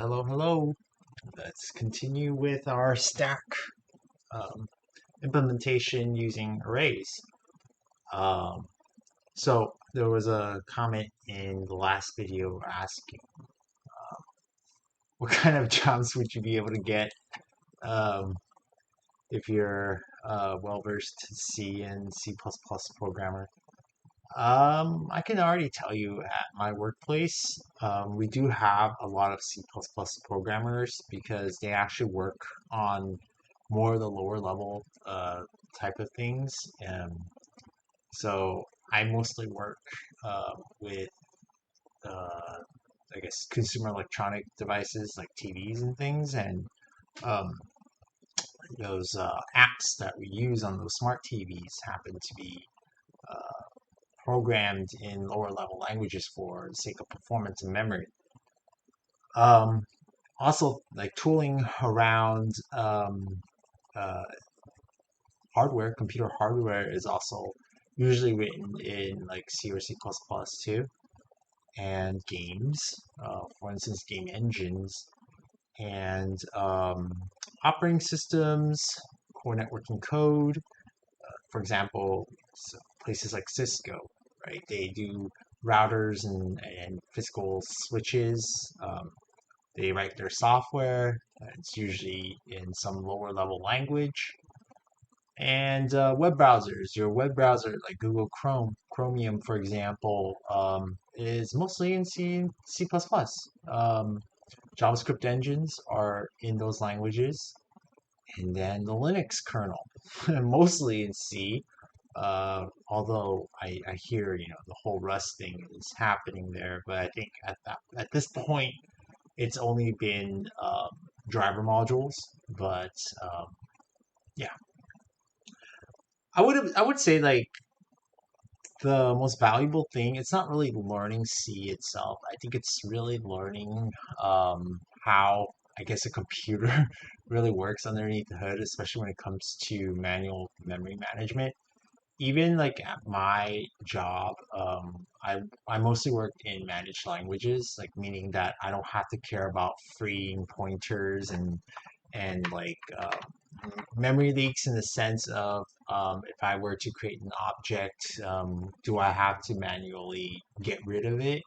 Hello. Let's continue with our stack um, implementation using arrays. Um, so there was a comment in the last video asking what kind of jobs would you be able to get um, if you're well-versed C and C++ programmer. I can already tell you at my workplace, we do have a lot of C++ programmers because they actually work on more of the lower level type of things. So I mostly work with, uh, I guess, consumer electronic devices like TVs and things, and um, those apps that we use on those smart TVs happen to be programmed in lower level languages for the sake of performance and memory. Um, Also, like tooling around uh, hardware, computer hardware is also usually written in like C or C++ too, and games, for instance, game engines, and operating systems, core networking code. For example, places like Cisco, right? They do routers and physical switches. They write their software. It's usually in some lower level language. And web browsers, your web browser like Google Chrome, Chromium, for example, is mostly in C++. JavaScript engines are in those languages, and then the Linux kernel, mostly in C. Although I hear the whole Rust thing is happening there, but I think at this point it's only been driver modules. But yeah, I would say like the most valuable thing. It's not really learning C itself. I think it's really learning how I guess a computer really works underneath the hood, especially when it comes to manual memory management. Even like at my job, I mostly work in managed languages, like meaning that I don't have to care about freeing pointers and like memory leaks in the sense of if I were to create an object, do I have to manually get rid of it?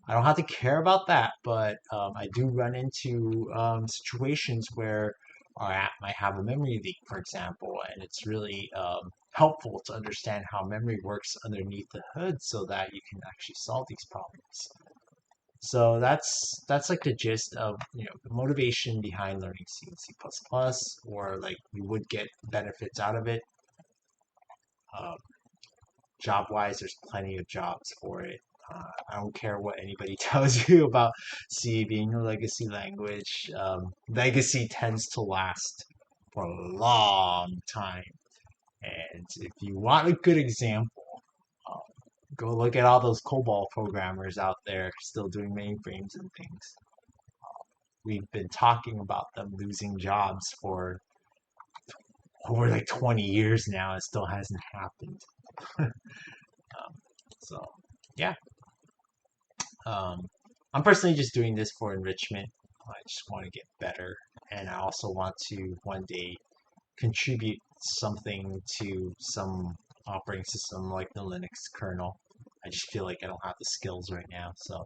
I don't have to care about that, but I do run into situations where our app might have a memory leak, for example, and it's really helpful to understand how memory works underneath the hood so that you can actually solve these problems. So that's like the gist of the motivation behind learning C and C++, or like you would get benefits out of it. Um, Job wise, there's plenty of jobs for it. I don't care what anybody tells you about C being a legacy language. Legacy tends to last for a long time. And if you want a good example, um, go look at all those COBOL programmers out there still doing mainframes and things. We've been talking about them losing jobs for over like 20 years now. It still hasn't happened. So, yeah. Um, I'm personally just doing this for enrichment. I just want to get better. And I also want to one day contribute something to some operating system like the Linux kernel. I just feel like I don't have the skills right now. So, I'm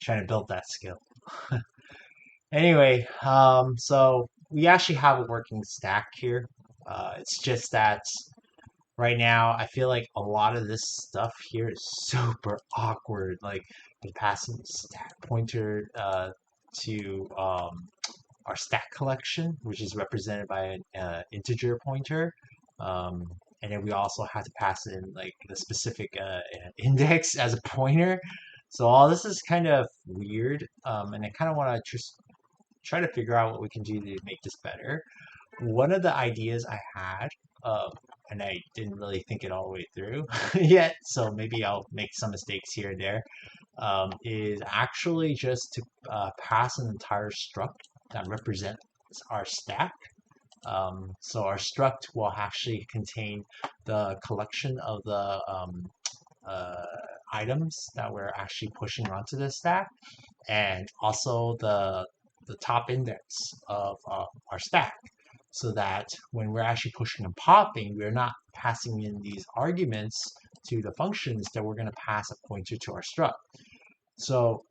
trying to build that skill. Anyway, so we actually have a working stack here. It's just that right now I feel like a lot of this stuff here is super awkward. Like we're passing the stack pointer to our stack collection, which is represented by an integer pointer. Um, and then we also have to pass in like the specific index as a pointer. So all this is kind of weird, and I kind of want to just try to figure out what we can do to make this better. One of the ideas I had, um, and I didn't really think it all the way through yet, so maybe I'll make some mistakes here and there, is actually just to pass an entire struct that represents our stack. So our struct will actually contain the collection of the uh, items that we're actually pushing onto the stack, and also the top index of our stack, so that when we're actually pushing and popping, we're not passing in these arguments to the functions, that we're going to pass a pointer to our struct. So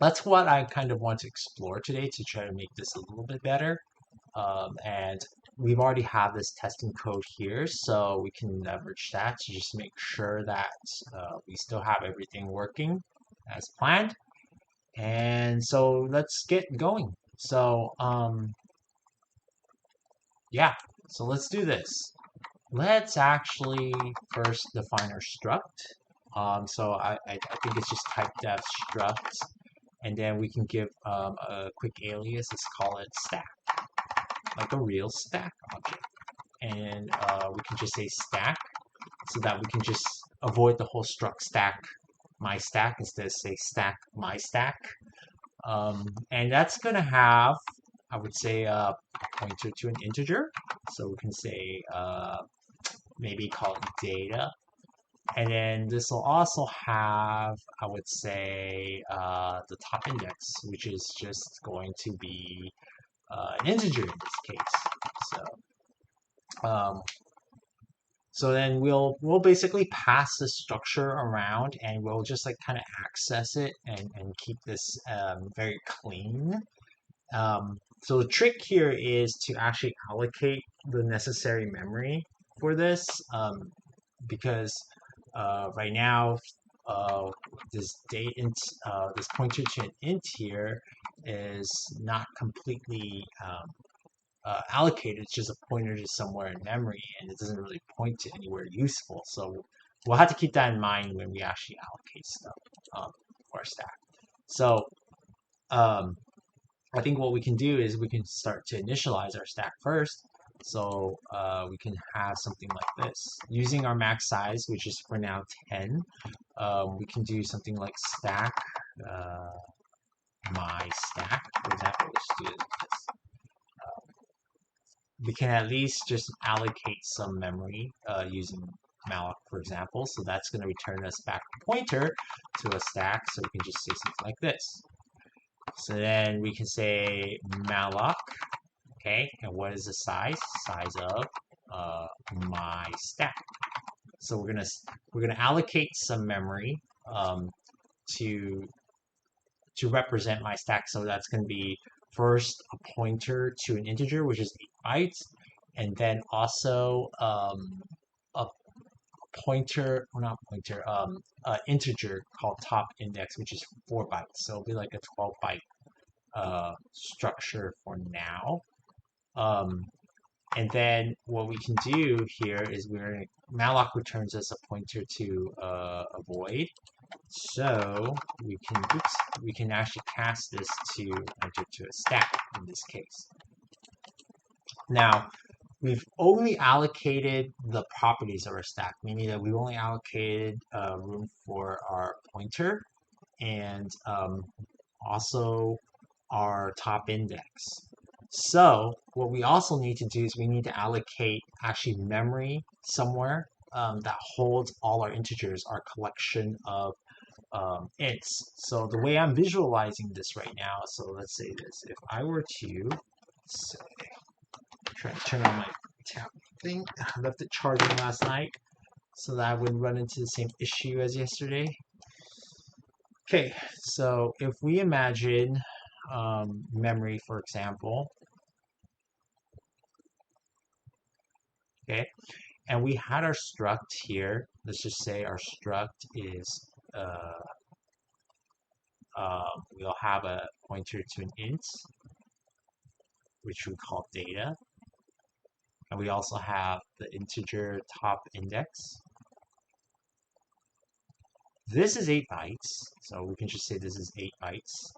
that's what I kind of want to explore today to try to make this a little bit better. And we've already have this testing code here, so we can leverage that to just make sure that we still have everything working as planned. And so let's get going. So yeah, so let's do this. Let's actually first define our struct. So I think it's just type def struct, and then we can give a quick alias. Let's call it stack, like a real stack object. And we can just say stack, so that we can just avoid the whole struct stack my stack, instead of say stack my stack. And that's going to have, I would say, a pointer to an integer. So we can say maybe call it data. And then this will also have, I would say, the top index, which is just going to be an integer in this case. Um, so then we'll basically pass this structure around, and we'll just like kind of access it and keep this very clean. So the trick here is to actually allocate the necessary memory for this, because right now this this pointer to an int here is not completely allocated. It's just a pointer to somewhere in memory, and it doesn't really point to anywhere useful. So we'll have to keep that in mind when we actually allocate stuff for our stack. So I think what we can do is we can start to initialize our stack first. So we can have something like this. Using our max size, which is for now 10, we can do something like stack my stack. For example, let's do this. We can at least just allocate some memory using malloc, for example. So that's going to return us back a pointer to a stack. So we can just say something like this. So then we can say malloc. Okay, and what is the size? Size of my stack. So we're gonna allocate some memory to represent my stack. So that's gonna be first a pointer to an integer, which is 8 bytes, and then also a pointer, or not pointer, integer called top index, which is 4 bytes. So it'll be like a 12-byte structure for now. And then what we can do here is malloc returns us a pointer to a void. So we can actually cast this to enter to a stack in this case. Now, we've only allocated the properties of our stack, meaning that we've only allocated room for our pointer and also our top index. So what we also need to do is we need to allocate actually memory somewhere that holds all our integers, our collection of ints. So the way I'm visualizing this right now, so let's say this, if I were to say, try to turn on my tab thing, I left it charging last night so that I wouldn't run into the same issue as yesterday. Okay, so if we imagine memory, for example, okay, and we had our struct here. Let's just say our struct is, we'll have a pointer to an int, which we call data. And we also have the integer top index. This is 8 bytes, so we can just say this is 8 bytes.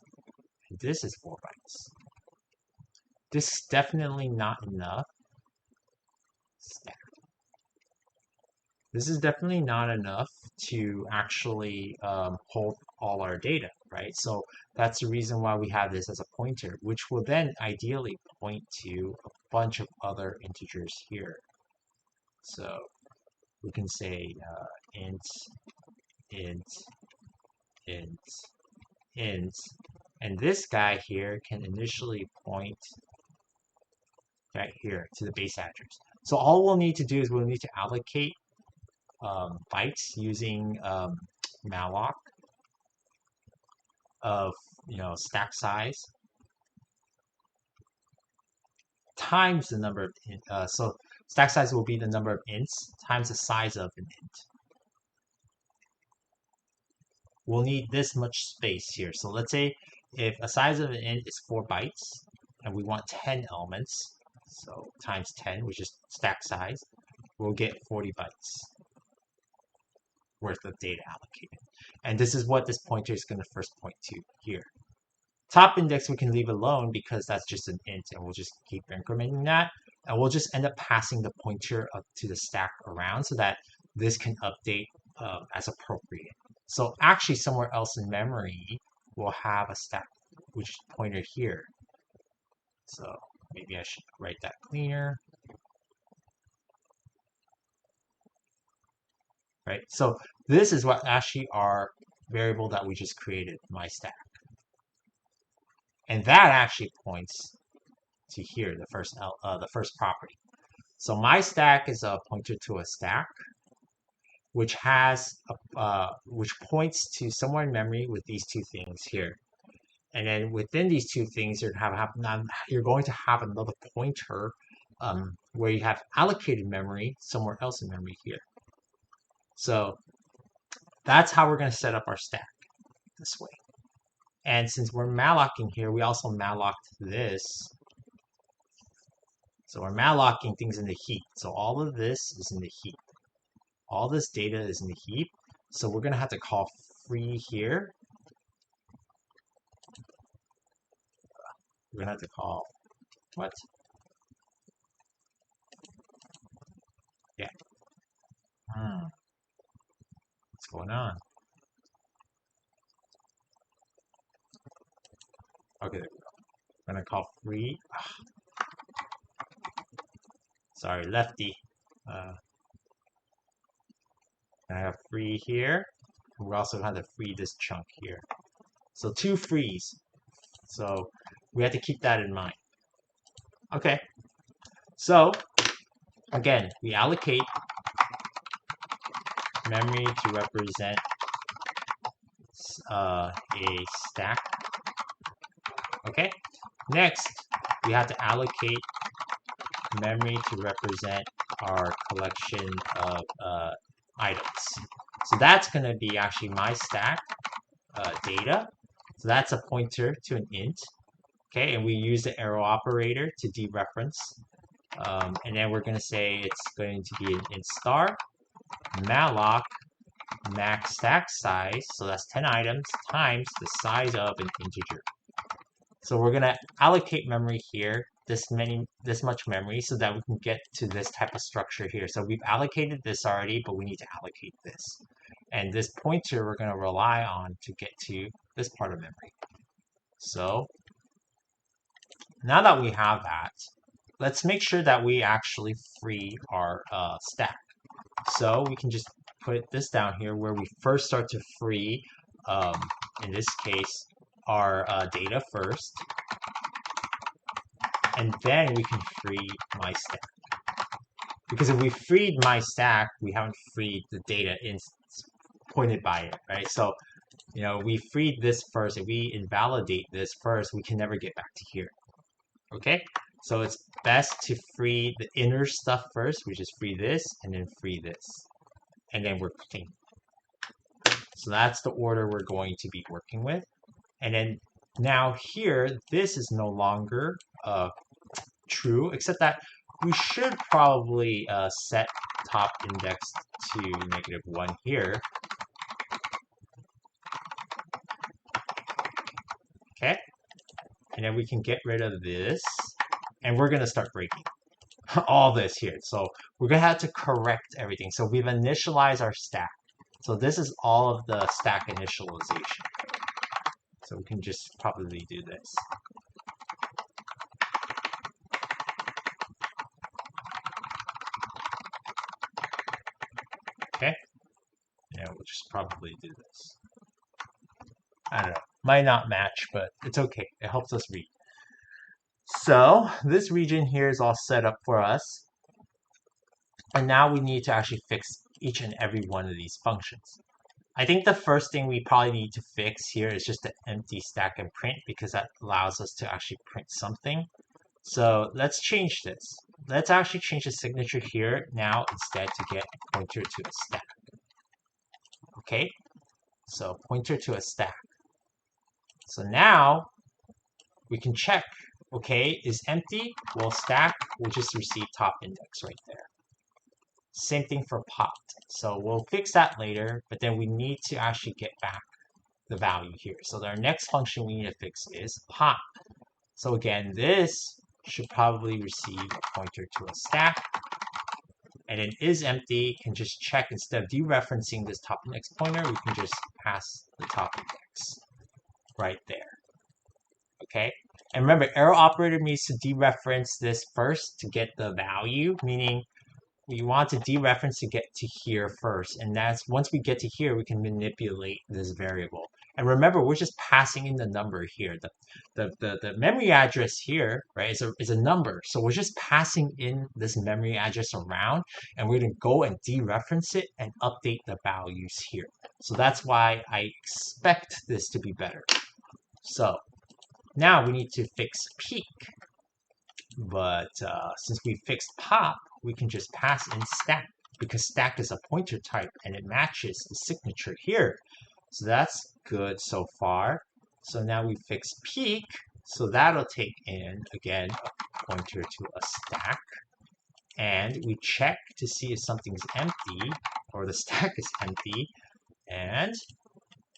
And this is 4 bytes. This is definitely not enough. Stack. This is definitely not enough to actually hold all our data, right? So that's the reason why we have this as a pointer, which will then ideally point to a bunch of other integers here. So we can say int, int, int, int, And this guy here can initially point right here to the base address. So all we'll need to do is we'll need to allocate bytes using malloc of stack size times the number of so stack size will be the number of ints times the size of an int. We'll need this much space here. So let's say if a size of an int is 4 bytes and we want 10 elements, so times 10, which is stack size, we'll get 40 bytes worth of data allocated. And this is what this pointer is going to first point to here. Top index we can leave alone because that's just an int, and we'll just keep incrementing that. And we'll just end up passing the pointer up to the stack around so that this can update as appropriate. So actually somewhere else in memory, we'll have a stack which pointer here. So maybe I should write that cleaner. Right, so this is what actually our variable that we just created, my stack. And that actually points to here, the first property. So my stack is a pointer to a stack, which has which points to somewhere in memory with these two things here. And then within these two things, you're going to have another pointer where you have allocated memory somewhere else in memory here. So that's how we're going to set up our stack this way. And since we're mallocing here, we also mallocked this. So we're mallocking things in the heap. So all of this is in the heap. All this data is in the heap. So we're going to have to call free here. We're going to have to call what? Yeah. What's going on? Okay, there we go. We're going to call free. Sorry, lefty. I have free here. We also have to free this chunk here. So 2 frees. So we have to keep that in mind. Okay. So again, we allocate memory to represent a stack. Okay. Next, we have to allocate memory to represent our collection of items. So that's going to be actually my stack data. So that's a pointer to an int. Okay, and we use the arrow operator to dereference. And then we're going to say it's going to be an int star malloc max stack size, so that's 10 items, times the size of an integer. So we're going to allocate memory here, this much memory, so that we can get to this type of structure here. So we've allocated this already, but we need to allocate this. And this pointer we're going to rely on to get to this part of memory. So now that we have that, let's make sure that we actually free our stack. So we can just put this down here where we first start to free, in this case, our data first. And then we can free my stack. Because if we freed my stack, we haven't freed the data pointed by it, right? So, we freed this first. If we invalidate this first, we can never get back to here. Okay? So it's best to free the inner stuff first, which is free this, and then free this. And then we're clean. So that's the order we're going to be working with. And then now here, this is no longer true, except that we should probably set top index to -1 here. Okay? And then we can get rid of this. And we're going to start breaking all this here. So we're going to have to correct everything. So we've initialized our stack. So this is all of the stack initialization. So we can just probably do this. Okay? Yeah, we'll just probably do this. I don't know. Might not match, but it's okay. It helps us read. So this region here is all set up for us. And now we need to actually fix each and every one of these functions. I think the first thing we probably need to fix here is just the empty stack and print, because that allows us to actually print something. So let's change this. Let's actually change the signature here now instead to get pointer to a stack. Okay, so pointer to a stack. So now we can check, okay, is empty? Well, stack will just receive top index right there. Same thing for popped. So we'll fix that later, but then we need to actually get back the value here. So our next function we need to fix is pop. So again, this should probably receive a pointer to a stack. And it is empty, can just check, instead of dereferencing this top index pointer, we can just pass the top index right there. Okay, and remember, arrow operator needs to dereference this first to get the value, meaning we want to dereference to get to here first, and that's once we get to here, we can manipulate this variable. And remember, we're just passing in the number here. The memory address here, right, is a number. So we're just passing in this memory address around, and we're going to go and dereference it and update the values here. So that's why I expect this to be better. So now we need to fix peak. But since we fixed pop, we can just pass in stack, because stack is a pointer type and it matches the signature here. So that's good so far. So now we fix peak. So that'll take in, again, a pointer to a stack. And we check to see if something's empty or the stack is empty. And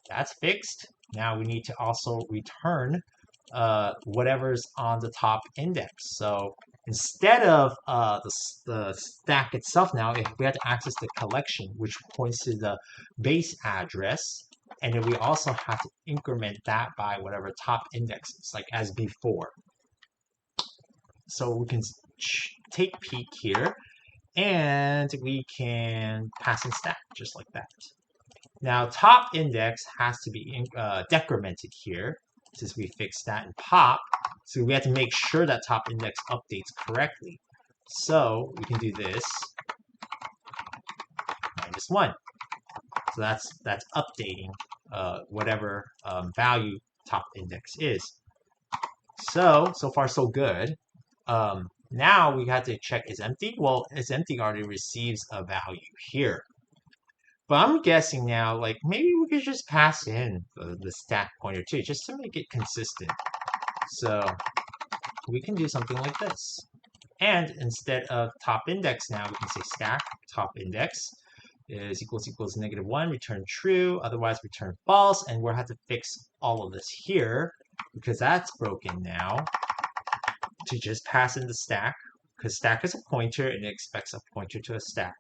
that's fixed. Now we need to also return whatever's on the top index. So instead of the stack itself, now we have to access the collection, which points to the base address. And then we also have to increment that by whatever top index is, like as before. So we can take peak here, and we can pass in stack just like that. Now top index has to be decremented here, since we fixed that in pop. So we have to make sure that top index updates correctly. So we can do this -1. So that's updating whatever value top index is. So far so good. Now we have to check is empty. Well, it's empty already receives a value here. But I'm guessing now, like, maybe we could just pass in the stack pointer too, just to make it consistent. So we can do something like this. And instead of top index now, we can say stack top index is equals -1, return true, otherwise return false, and we'll have to fix all of this here, because that's broken now, to just pass in the stack, because stack is a pointer and it expects a pointer to a stack.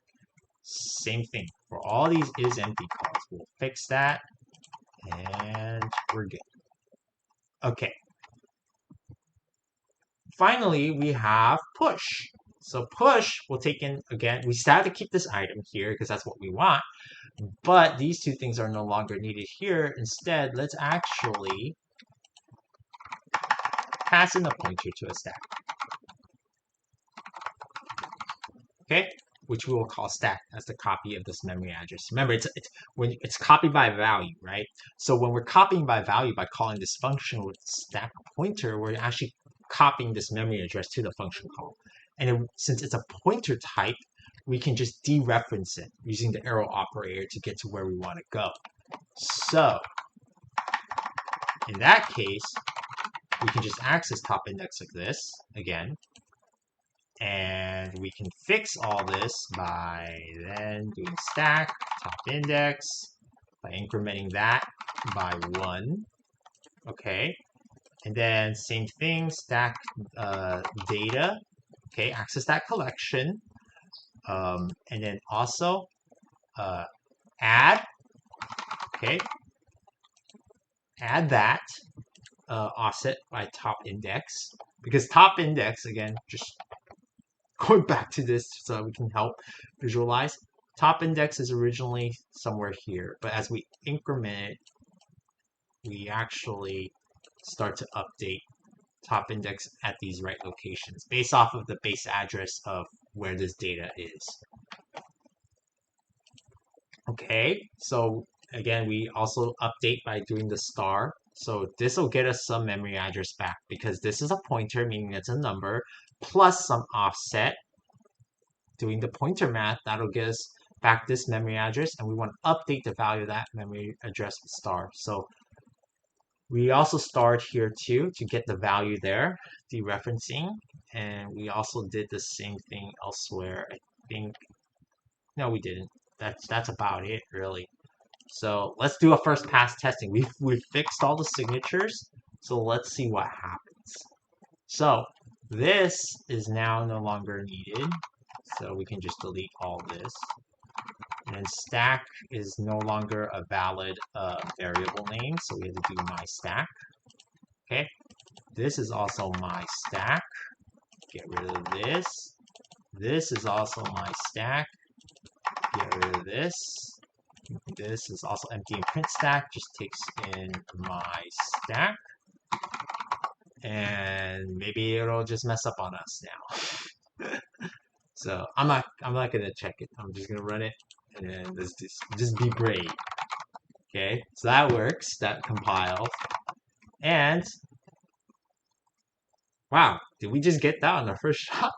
Same thing for all these is empty calls. We'll fix that, and we're good. Okay. Finally, we have push. So push will take in, again, we still have to keep this item here because that's what we want, but these two things are no longer needed here. Instead, let's actually pass in a pointer to a stack. Okay, which we will call stack as the copy of this memory address. Remember, it's copied by value, right? So when we're copying by value by calling this function with stack pointer, we're actually copying this memory address to the function call. And since it's a pointer type, we can just dereference it using the arrow operator to get to where we want to go. So in that case, we can just access top index like this again. And we can fix all this by then doing stack top index, by incrementing that by 1. Okay. And then same thing, stack data. Okay, access that collection. And then also add. Okay. Add that offset by top index. Because top index, again, just going back to this so we can help visualize. Top index is originally somewhere here, but as we increment it, we actually start to update top index at these right locations based off of the base address of where this data is. Okay, so again, we also update by doing the star. So this will get us some memory address back because this is a pointer, meaning it's a number, plus some offset. Doing the pointer math, that'll get us back this memory address, and we want to update the value of that memory address with star. So we also starred here too to get the value there, dereferencing, and we also did the same thing elsewhere. I think, no, we didn't. That's about it, really. So let's do a first pass testing. We've fixed all the signatures, so let's see what happens. So this is now no longer needed, so we can just delete all this. And then stack is no longer a valid variable name, so we have to do my stack. Okay, this is also my stack. Get rid of this. This is also my stack. Get rid of this. This is also empty and print stack. Just takes in my stack. And maybe it'll just mess up on us now. So I'm not gonna check it. I'm just gonna run it and then let's just be brave. Okay, so that works. That compiles. And wow, did we just get that on the first shot?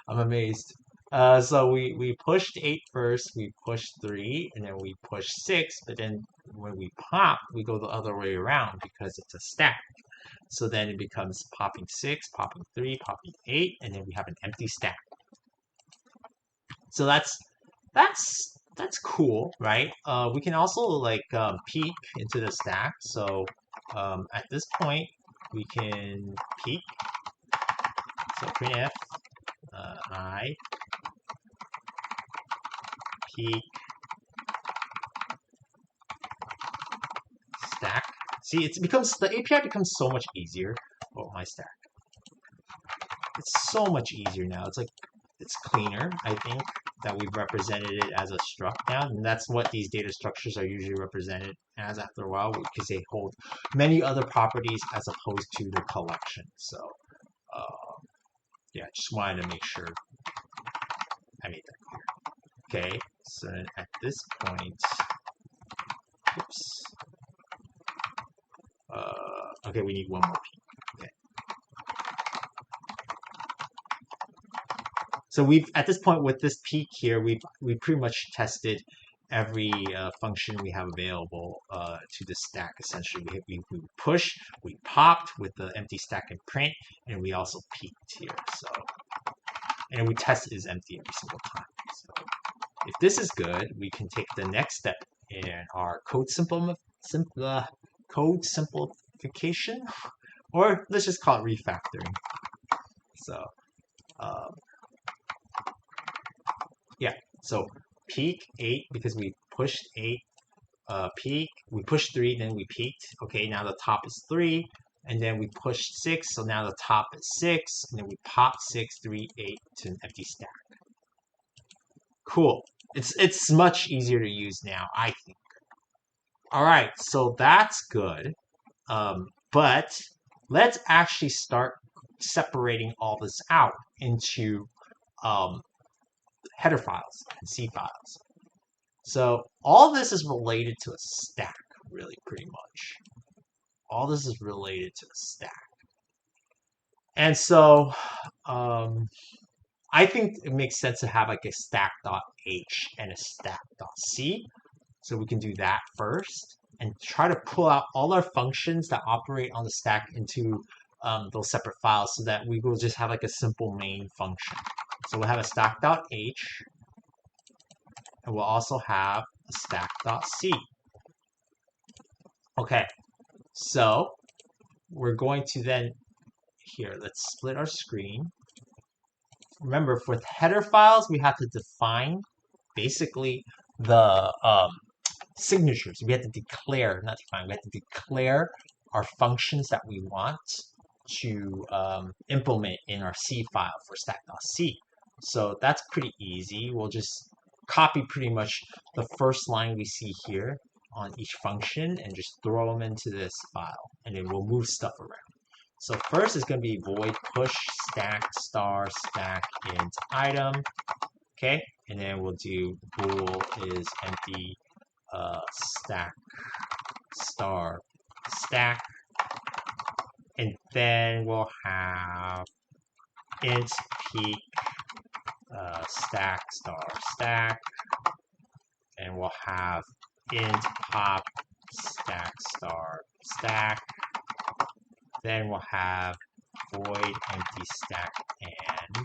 I'm amazed. So we pushed 8 first, we pushed 3, and then we pushed 6, but then when we pop, we go the other way around because it's a stack. So then it becomes popping 6, popping 3, popping 8, and then we have an empty stack. So that's cool, right? We can also like peek into the stack. So at this point, we can peek. So printf I peek stack. See, the API becomes so much easier. Oh, my stack. It's so much easier now. It's cleaner, I think, that we've represented it as a struct now. And that's what these data structures are usually represented as after a while, because they hold many other properties as opposed to the collection. So, yeah, just wanted to make sure I made that clear. Okay, so then at this point, oops. Okay, we need one more peek. Okay. So we've at this point with this peek here, we pretty much tested every function we have available to the stack. Essentially, we push, we popped with the empty stack and print, and we also peeked here. So, and we test is empty every single time. So, if this is good, we can take the next step in our code simplification, or let's just call it refactoring. So, yeah. So peak 8 because we pushed 8. Peak, we pushed 3, then we peaked. Okay, now the top is 3, and then we pushed 6, so now the top is 6, and then we popped 6, 3, 8 to an empty stack. Cool. It's much easier to use now, I think. All right, so that's good. But let's actually start separating all this out into header files and C files. So all this is related to a stack, really, pretty much. All this is related to a stack. And so I think it makes sense to have like a stack.h and a stack.c. So we can do that first and try to pull out all our functions that operate on the stack into those separate files so that we will just have like a simple main function. So we'll have a stack.h, and we'll also have a stack.c. Okay, so we're going to then, here, let's split our screen. Remember, for header files, we have to define basically the signatures. We have to declare, not define, we have to declare our functions that we want to implement in our C file for stack.c. So that's pretty easy. We'll just copy pretty much the first line we see here on each function and just throw them into this file, and then we'll move stuff around. So first is going to be void push stack star stack int item. Okay, and then we'll do bool is empty stack star stack, and then we'll have int peak stack star stack, and we'll have int pop stack star stack. Then we'll have void empty stack and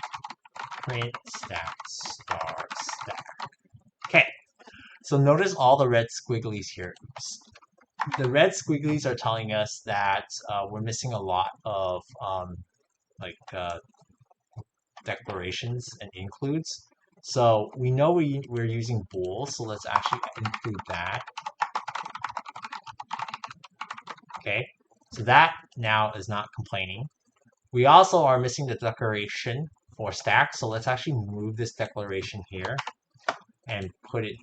print stack star stack. Okay, so notice all the red squigglies here. Oops. The red squigglies are telling us that we're missing a lot of declarations and includes. So we know we're using bool, so let's actually include that. Okay, so that now is not complaining. We also are missing the declaration for stack, so let's actually move this declaration here and put it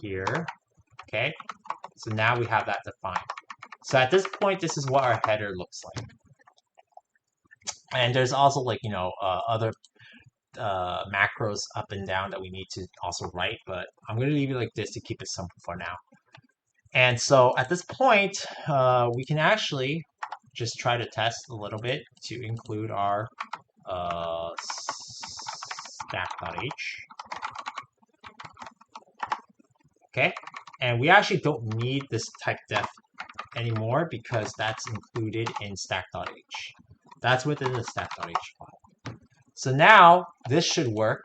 here. Okay, so now we have that defined. So at this point, this is what our header looks like. And there's also other macros up and down that we need to also write, but I'm going to leave it like this to keep it simple for now. And so at this point, we can actually just try to test a little bit to include our stack.h. Okay, and we actually don't need this type def anymore because that's included in stack.h. That's within the stack.h file. So now this should work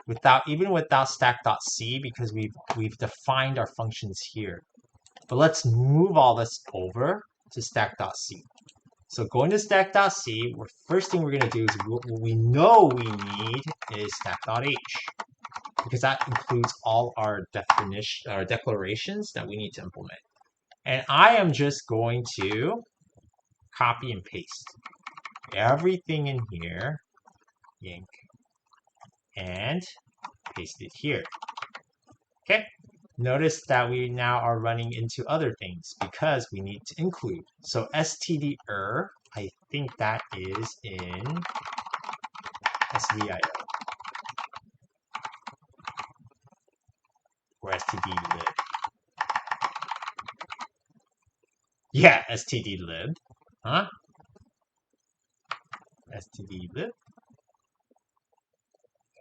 even without stack.c because we've defined our functions here. But let's move all this over to stack.c. So going to stack.c, first thing we're going to do is what we know we need is stack.h because that includes all our declarations that we need to implement. And I am just going to copy and paste everything in here, yank, and paste it here. Okay, notice that we now are running into other things because we need to include. So std_er, I think that is in stdio or stdlib. Yeah, stdlib. Huh? stdlib.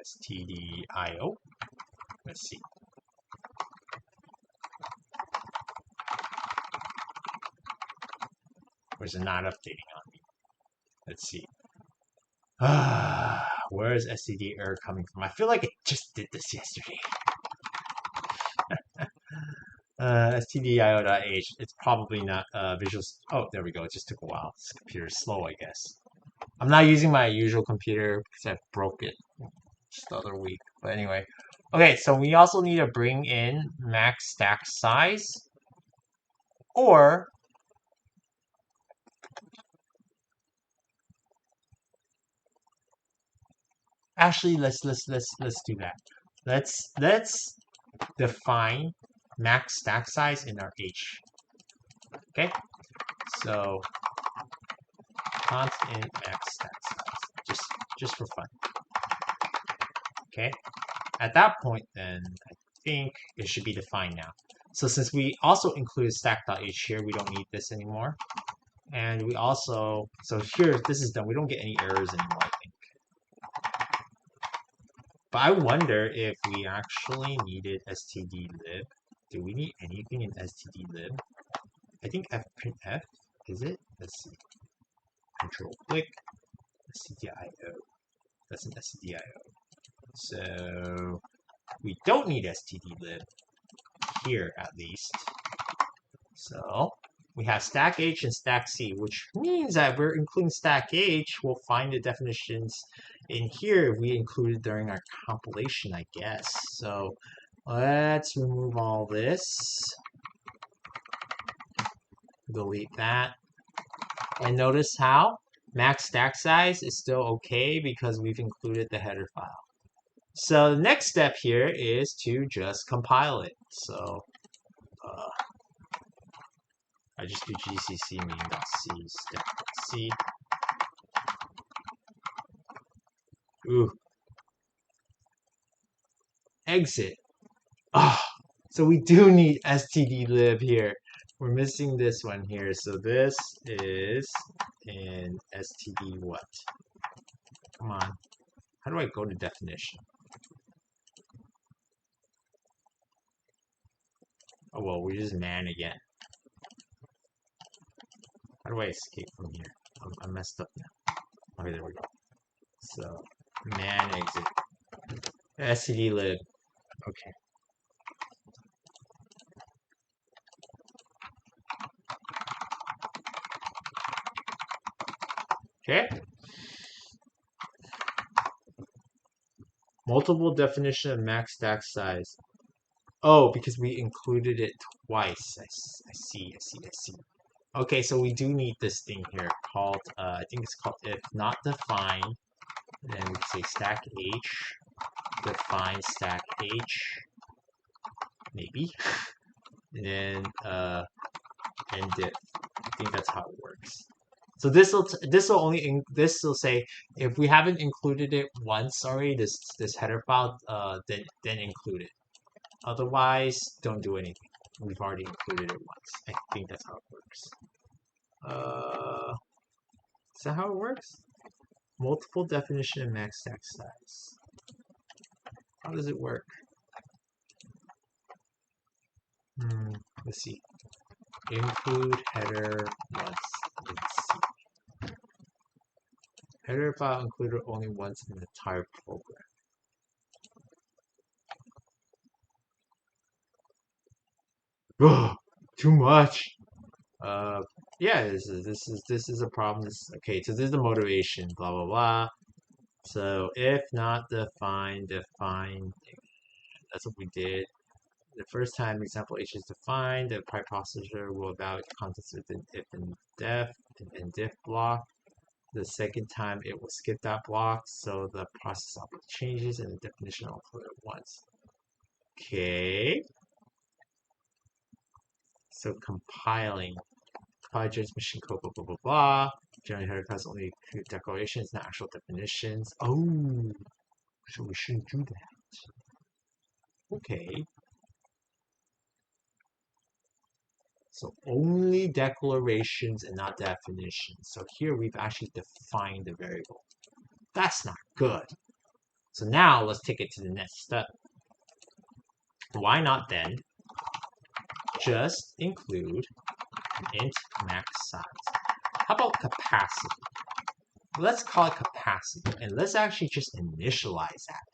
stdio. Let's see. Or is it not updating on me? Let's see. Where is std_er coming from? I feel like it just did this yesterday. stdio.h. It's probably not Visual. Oh, there we go. It just took a while. This computer is slow, I guess. I'm not using my usual computer because I broke it just the other week. But anyway. Okay, so we also need to bring in max stack size, or actually let's do that. Let's define max stack size in our h. Okay, so constant max stack size, just for fun. Okay, at that point then I think it should be defined now. So since we also included stack.h here, we don't need this anymore. And we also, so here, this is done. We don't get any errors anymore, I think. But I wonder if we actually needed stdlib. Do we need anything in stdlib? I think fprintf, is it? Let's see. Control click, stdio. That's an stdio. So we don't need stdlib here, at least. So we have stack h and stack c, which means that we're including stack h. We'll find the definitions in here we included during our compilation, I guess. So let's remove all this. Delete that. And notice how max stack size is still okay because we've included the header file. So the next step here is to just compile it. So I just do gcc main.c stack.c. Ooh, exit. Ah, so we do need stdlib here. We're missing this one here. So this is an std what? Come on. How do I go to definition? Oh, well, we just man again. How do I escape from here? I'm messed up now. Okay, there we go. So, man exit. stdlib. Okay. Okay. Multiple definition of max stack size. Oh, because we included it twice. I see. Okay, so we do need this thing here called, I think it's called if not defined, then we can say stack h, define stack h, maybe, and then end diff. I think that's how it works. So this will say if we haven't included it once already, this header file, then include it. Otherwise, don't do anything. We've already included it once. I think that's how it works. Is that how it works? Multiple definition and max stack size. How does it work? Let's see. Include header once in C. Header file included only once in the entire program. Oh, too much. Yeah, this is a problem. Okay, so this is the motivation. Blah blah blah. So if not defined, define. That's what we did. The first time example H is defined, the preprocessor will evaluate the contents within if and diff block. The second time it will skip that block, so the process output changes and the definition will include it once. Okay. So compiling. Compile transmission code, blah, blah, blah, blah. Generally, header files only include declarations, not actual definitions. Oh, so we shouldn't do that. Okay. So only declarations and not definitions. So here we've actually defined the variable. That's not good. So now let's take it to the next step. Why not then just include int max size? How about capacity? Let's call it capacity, and let's actually just initialize that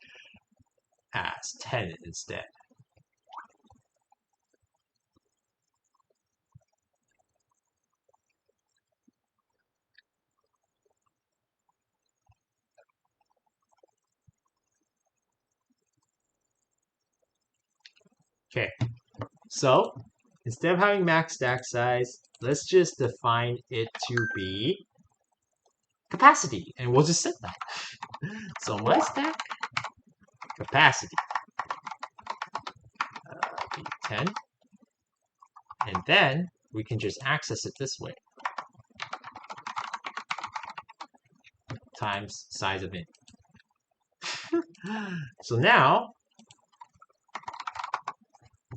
as 10 instead. Okay, so instead of having max stack size, let's just define it to be capacity, and we'll just set that. So my stack capacity be 10, and then we can just access it this way times size of int. So now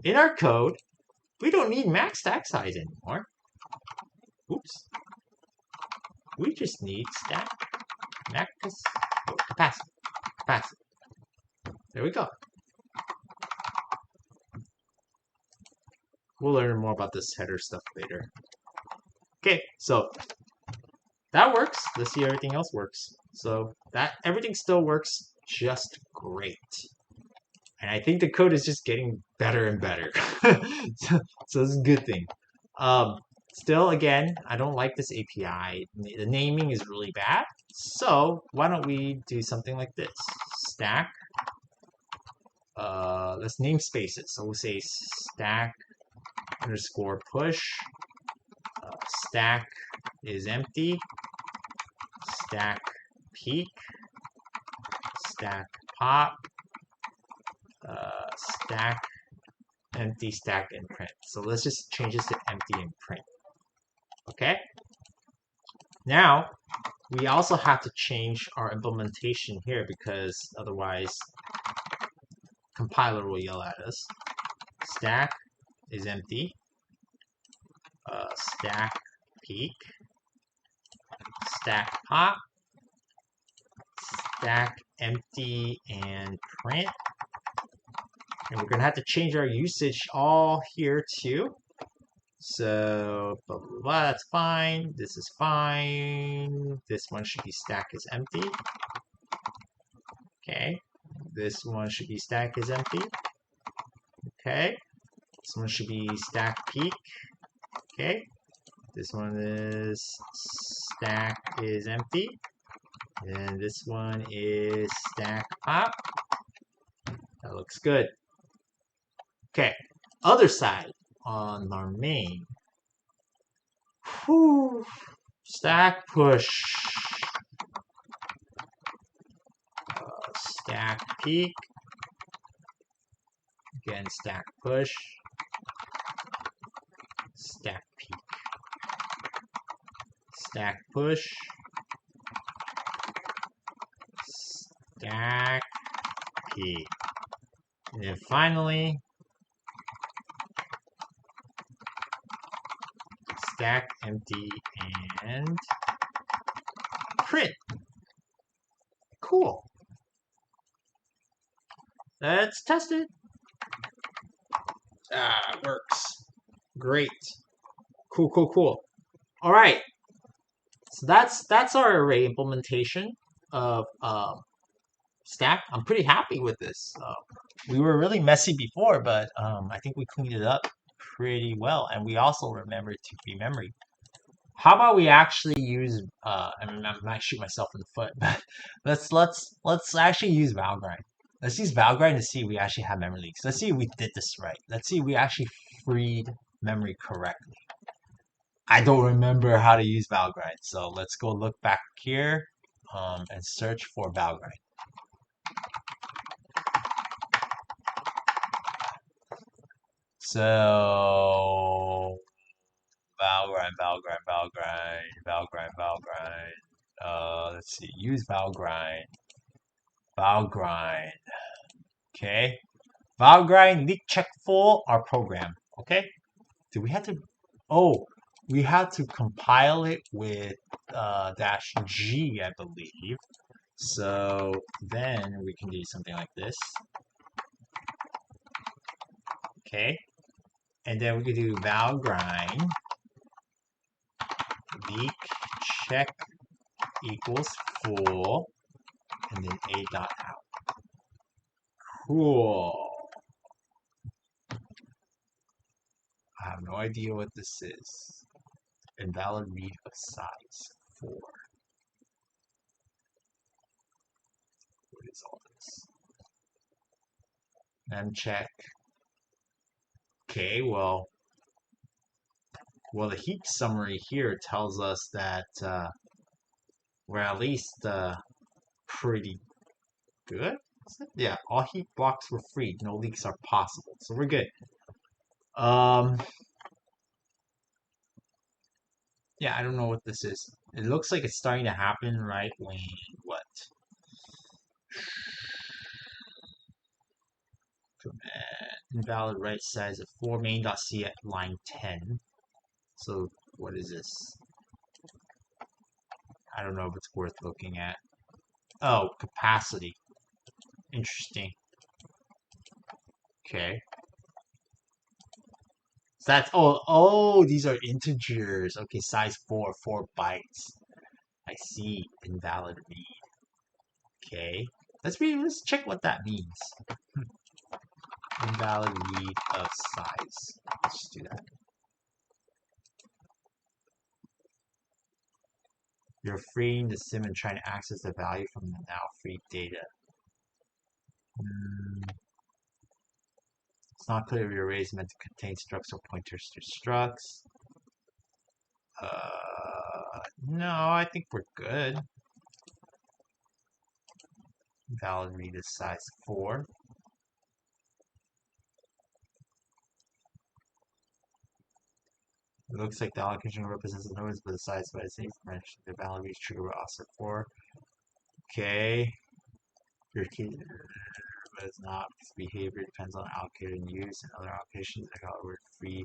in our code, we don't need max stack size anymore. Oops. We just need stack max capacity. There we go. We'll learn more about this header stuff later. Okay, so that works. Let's see everything else works. So that everything still works just great. And I think the code is just getting better and better. so it's a good thing. Still, again, I don't like this API. The naming is really bad. So why don't we do something like this? Stack. Let's name spaces. So we'll say stack underscore push. Stack is empty. Stack peak. Stack pop. Stack empty, stack, and print. So let's just change this to empty and print. Okay. Now we also have to change our implementation here because otherwise compiler will yell at us. Stack is empty. Stack peak. Stack pop. Stack empty and print. And we're going to have to change our usage all here too. So, blah, blah, blah, that's fine. This is fine. This one should be stack is empty. Okay. This one should be stack is empty. Okay. This one should be stack peak. Okay. This one is stack is empty. And this one is stack pop. That looks good. Okay. Other side on our main. Whew. Stack push. Stack peak. Again, stack push. Stack peak. Stack push. Stack peak. And then finally, stack empty and print. Cool. Let's test it. It works. Great. Cool. All right. So that's our array implementation of stack. I'm pretty happy with this. We were really messy before, but I think we cleaned it up pretty well, and we also remembered to free memory. How about we actually use? I mean, I might shoot myself in the foot, but let's actually use Valgrind. Let's use Valgrind to see if we actually have memory leaks. Let's see if we did this right. Let's see if we actually freed memory correctly. I don't remember how to use Valgrind, so let's go look back here and search for Valgrind. So Valgrind. Let's see. Use Valgrind. Valgrind. Okay. Valgrind leak check full our program. Okay. Do we have to? Oh, we had to compile it with -G, I believe. So then we can do something like this. Okay. And then we can do Valgrind leak check equals full and then a dot out. Cool. I have no idea what this is. Invalid read of size 4. What is all this? And check. Okay, well, the heap summary here tells us that we're at least pretty good. Yeah, all heap blocks were freed. No leaks are possible, so we're good. Yeah, I don't know what this is. It looks like it's starting to happen right when what? Invalid write size of 4 main.c at line 10. So what is this? I don't know if it's worth looking at. Oh, capacity. Interesting. Okay. So that's oh these are integers. Okay, size 4 bytes. I see. Invalid read. Okay. Let's check what that means. Invalid read of size. Let's do that. You're freeing the sim and trying to access the value from the now freed data. It's not clear if your array is meant to contain structs or pointers to structs. No, I think we're good. Valid read is size 4. It looks like the allocation represents the nodes, but the size by the same branch. The value is triggered by offset 4. Okay. Your key, but it's not because behavior depends on allocator and use and other allocations. Like however, free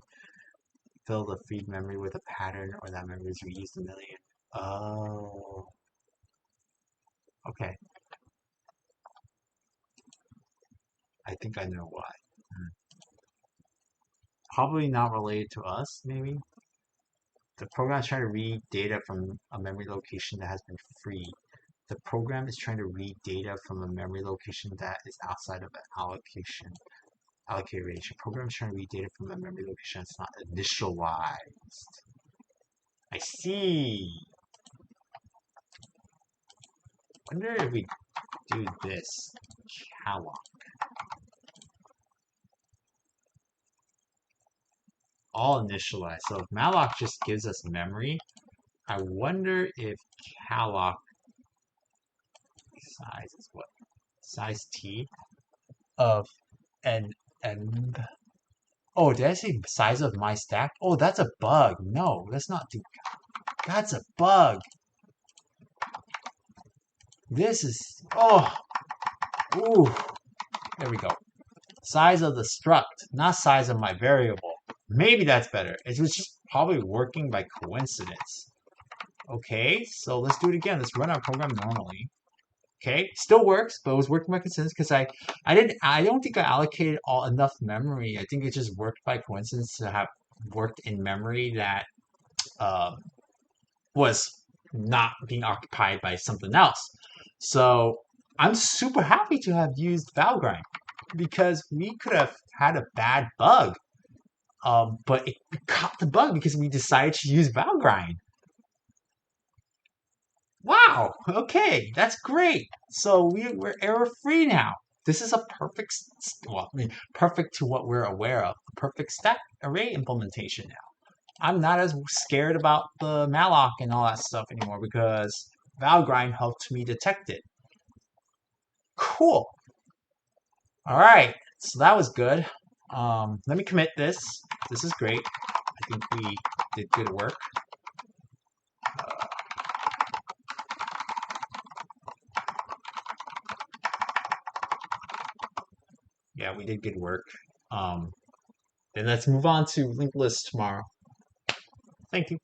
fill the feed memory with a pattern, or that memory is reused a million. Oh. Okay. I think I know why. Hmm. Probably not related to us, maybe. The program is trying to read data from a memory location that has been free. The program is trying to read data from a memory location that is outside of an allocated range. The program is trying to read data from a memory location that's not initialized. I see. Wonder if we do this. Calloc. All initialized. So if malloc just gives us memory, I wonder if calloc size is what? Size t of and oh, did I say size of my stack? Oh, that's a bug. No, let's not do. That's a bug. This is ooh. There we go. Size of the struct, not size of my variable. Maybe that's better. It was just probably working by coincidence. Okay, so let's do it again. Let's run our program normally. Okay, still works, but it was working by coincidence because I don't think I allocated enough memory. I think it just worked by coincidence to have worked in memory that um, was not being occupied by something else. So I'm super happy to have used Valgrind because we could have had a bad bug, but it caught the bug because we decided to use Valgrind. Wow. Okay, that's great. So we're error free now. This is a perfect, well, I mean, perfect to what we're aware of. A perfect stack array implementation now. I'm not as scared about the malloc and all that stuff anymore because Valgrind helped me detect it. Cool. All right. So that was good. Let me commit this. This is great. I think we did good work. Yeah, we did good work. Then let's move on to linked list tomorrow. Thank you.